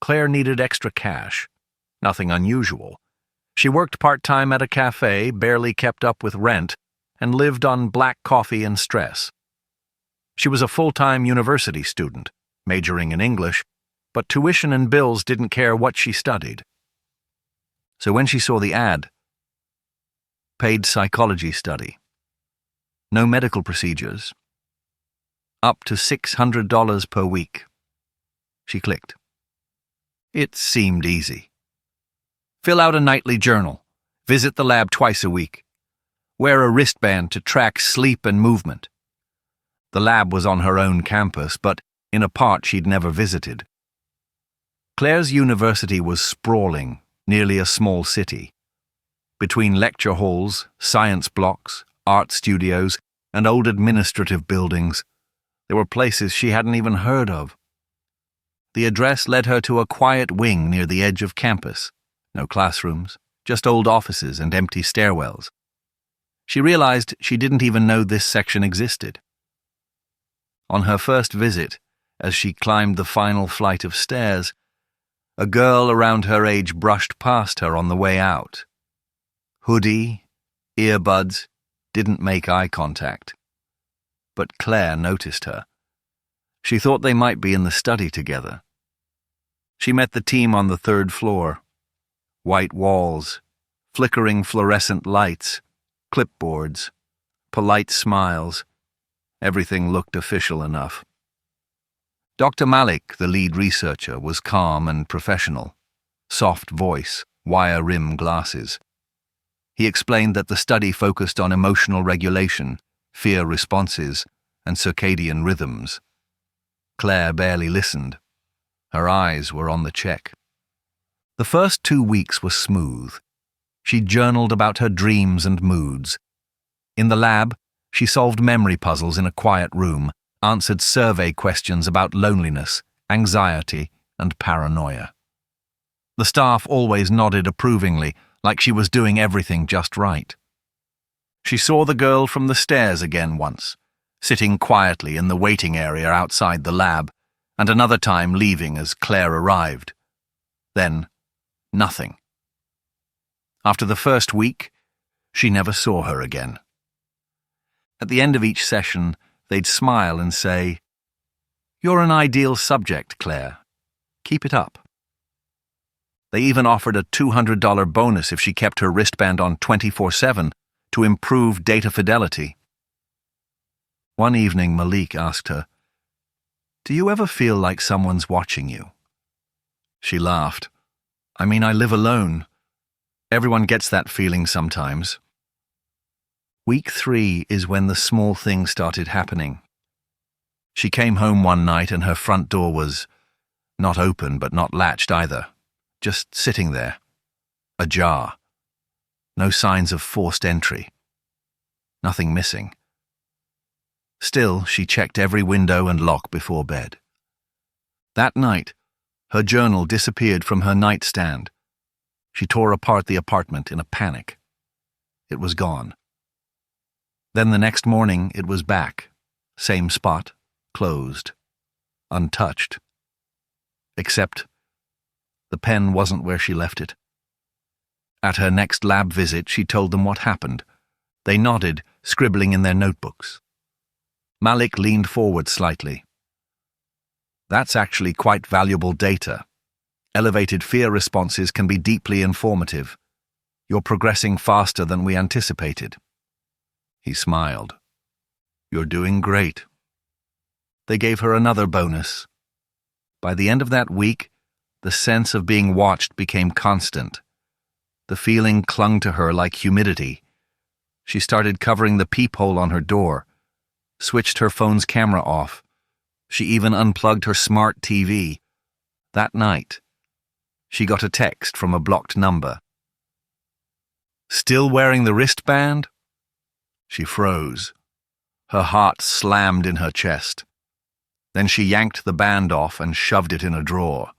Claire needed extra cash. Nothing unusual. She worked part-time at a cafe, barely kept up with rent, and lived on black coffee and stress. She was a full-time university student, majoring in English, but tuition and bills didn't care what she studied. So when she saw the ad, paid psychology study, no medical procedures, up to $600 per week, she clicked. It seemed easy. Fill out a nightly journal, visit the lab twice a week, wear a wristband to track sleep and movement. The lab was on her own campus, but in a part she'd never visited. Claire's university was sprawling, nearly a small city. Between lecture halls, science blocks, art studios, and old administrative buildings, there were places she hadn't even heard of. The address led her to a quiet wing near the edge of campus. No classrooms, just old offices and empty stairwells. She realized she didn't even know this section existed. On her first visit, as she climbed the final flight of stairs, a girl around her age brushed past her on the way out. Hoodie, earbuds, didn't make eye contact. But Claire noticed her. She thought they might be in the study together. She met the team on the third floor. White walls, flickering fluorescent lights, clipboards, polite smiles. Everything looked official enough. Dr. Malik, the lead researcher, was calm and professional. Soft voice, wire-rim glasses. He explained that the study focused on emotional regulation, fear responses, and circadian rhythms. Claire barely listened. Her eyes were on the check. The first 2 weeks were smooth. She journaled about her dreams and moods. In the lab, she solved memory puzzles in a quiet room, answered survey questions about loneliness, anxiety, and paranoia. The staff always nodded approvingly, like she was doing everything just right. She saw the girl from the stairs again once, sitting quietly in the waiting area outside the lab, and another time leaving as Claire arrived. Then, nothing. After the first week, she never saw her again. At the end of each session, they'd smile and say, "You're an ideal subject, Claire. Keep it up." They even offered a $200 bonus if she kept her wristband on 24/7 to improve data fidelity. One evening, Malik asked her, "Do you ever feel like someone's watching you?" She laughed. "I mean, I live alone. Everyone gets that feeling sometimes." Week 3 is when the small things started happening. She came home one night and her front door was not open but not latched either, just sitting there, ajar. No signs of forced entry. Nothing missing. Still, she checked every window and lock before bed. That night, her journal disappeared from her nightstand. She tore apart the apartment in a panic. It was gone. Then the next morning, it was back. Same spot, closed, untouched. Except the pen wasn't where she left it. At her next lab visit, she told them what happened. They nodded, scribbling in their notebooks. Malik leaned forward slightly. "That's actually quite valuable data. Elevated fear responses can be deeply informative. You're progressing faster than we anticipated." He smiled. "You're doing great." They gave her another bonus. By the end of that week, the sense of being watched became constant. The feeling clung to her like humidity. She started covering the peephole on her door, switched her phone's camera off. She even unplugged her smart TV. That night, she got a text from a blocked number. "Still wearing the wristband?" She froze. Her heart slammed in her chest. Then she yanked the band off and shoved it in a drawer.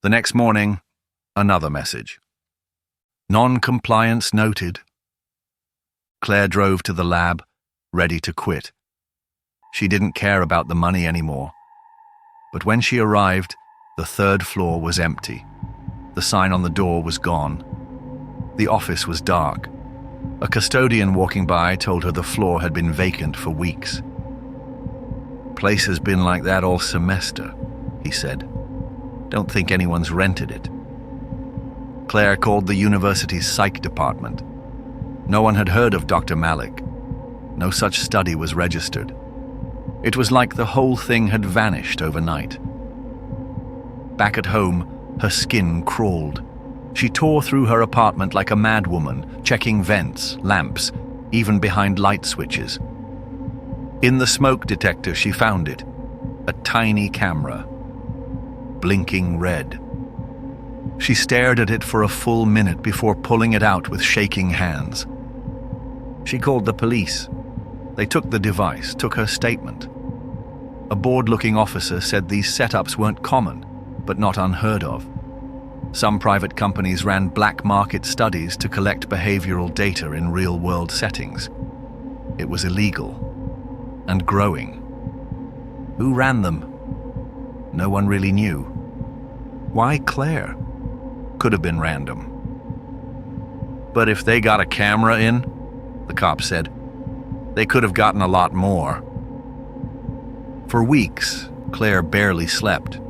The next morning, another message. "Non-compliance noted." Claire drove to the lab, ready to quit. She didn't care about the money anymore. But when she arrived, The third floor was empty. The sign on the door was gone. The office was dark. A custodian walking by told her the floor had been vacant for weeks. "Place has been like that all semester," he said. "Don't think anyone's rented it." Claire called the university's psych department. No one had heard of Dr. Malik. No such study was registered. It was like the whole thing had vanished overnight. Back at home, her skin crawled. She tore through her apartment like a madwoman, checking vents, lamps, even behind light switches. In the smoke detector, she found it, a tiny camera, blinking red. She stared at it for a full minute before pulling it out with shaking hands. She called the police. They took the device, took her statement. A bored-looking officer said these setups weren't common, but not unheard of. Some private companies ran black market studies to collect behavioral data in real-world settings. It was illegal and growing. Who ran them? No one really knew. Why Claire? Could have been random. But if they got a camera in, the cop said, they could have gotten a lot more. For weeks, Claire barely slept.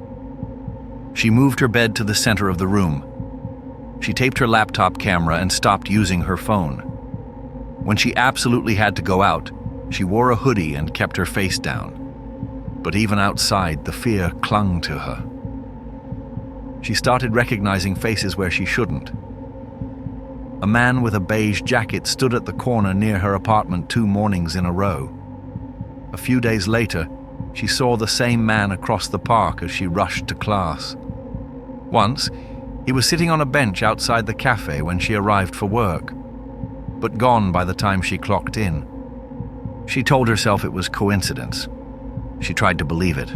She moved her bed to the center of the room. She taped her laptop camera and stopped using her phone. When she absolutely had to go out, she wore a hoodie and kept her face down. But even outside, the fear clung to her. She started recognizing faces where she shouldn't. A man with a beige jacket stood at the corner near her apartment 2 mornings in a row. A few days later, she saw the same man across the park as she rushed to class. Once, he was sitting on a bench outside the cafe when she arrived for work, but gone by the time she clocked in. She told herself it was coincidence. She tried to believe it.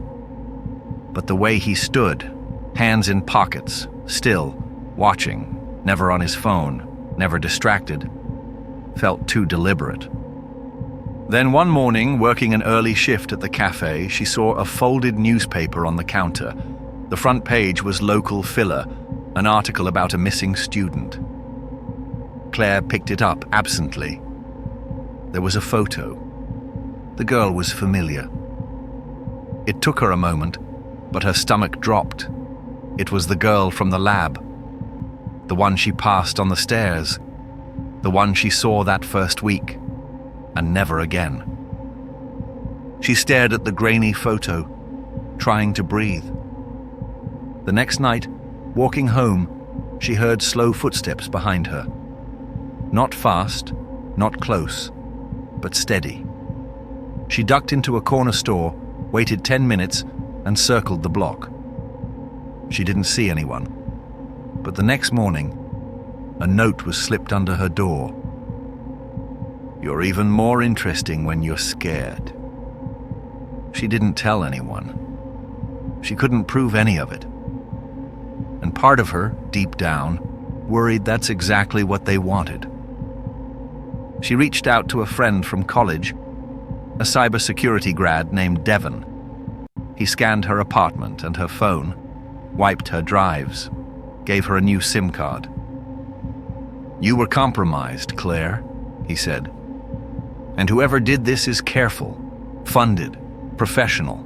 But the way he stood, hands in pockets, still, watching, never on his phone, never distracted, felt too deliberate. Then one morning, working an early shift at the cafe, she saw a folded newspaper on the counter. The front page was local filler, an article about a missing student. Claire picked it up absently. There was a photo. The girl was familiar. It took her a moment, but her stomach dropped. It was the girl from the lab. The one she passed on the stairs. The one she saw that first week. And never again. She stared at the grainy photo, trying to breathe. The next night, walking home, she heard slow footsteps behind her. Not fast, not close, but steady. She ducked into a corner store, waited 10 minutes, and circled the block. She didn't see anyone. But the next morning, a note was slipped under her door. "You're even more interesting when you're scared." She didn't tell anyone. She couldn't prove any of it. And part of her, deep down, worried that's exactly what they wanted. She reached out to a friend from college, a cybersecurity grad named Devon. He scanned her apartment and her phone, wiped her drives, gave her a new SIM card. "You were compromised, Claire," he said. "And whoever did this is careful, funded, professional,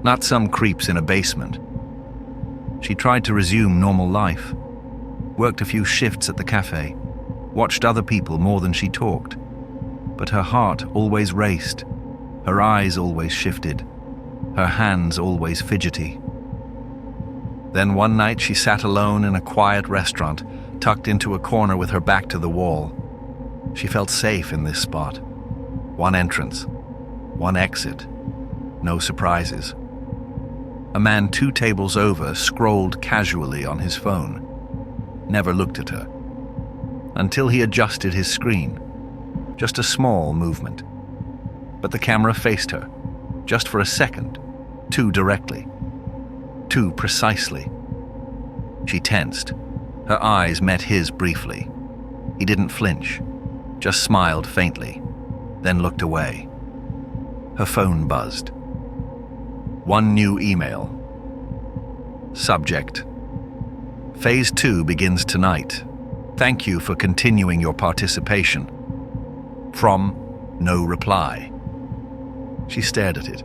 not some creeps in a basement." She tried to resume normal life, worked a few shifts at the cafe, watched other people more than she talked. But her heart always raced, her eyes always shifted, her hands always fidgety. Then one night she sat alone in a quiet restaurant, tucked into a corner with her back to the wall. She felt safe in this spot. One entrance, one exit, no surprises. A man 2 tables over scrolled casually on his phone, never looked at her, until he adjusted his screen. Just a small movement. But the camera faced her, just for a second, too directly, too precisely. She tensed. Her eyes met his briefly. He didn't flinch, just smiled faintly, then looked away. Her phone buzzed. One new email. Subject: Phase 2 begins tonight. Thank you for continuing your participation. From no reply. She stared at it.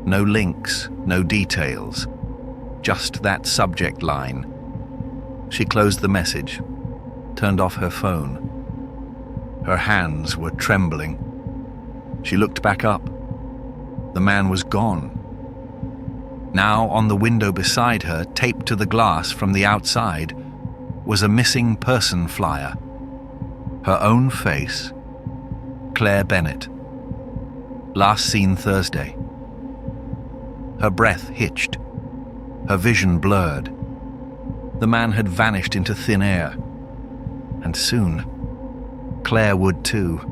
No links, no details. Just that subject line. She closed the message, turned off her phone. Her hands were trembling. She looked back up. The man was gone. Now, on the window beside her, taped to the glass from the outside, was a missing person flyer. Her own face. Claire Bennett. Last seen Thursday. Her breath hitched. Her vision blurred. The man had vanished into thin air. And soon, Claire would too.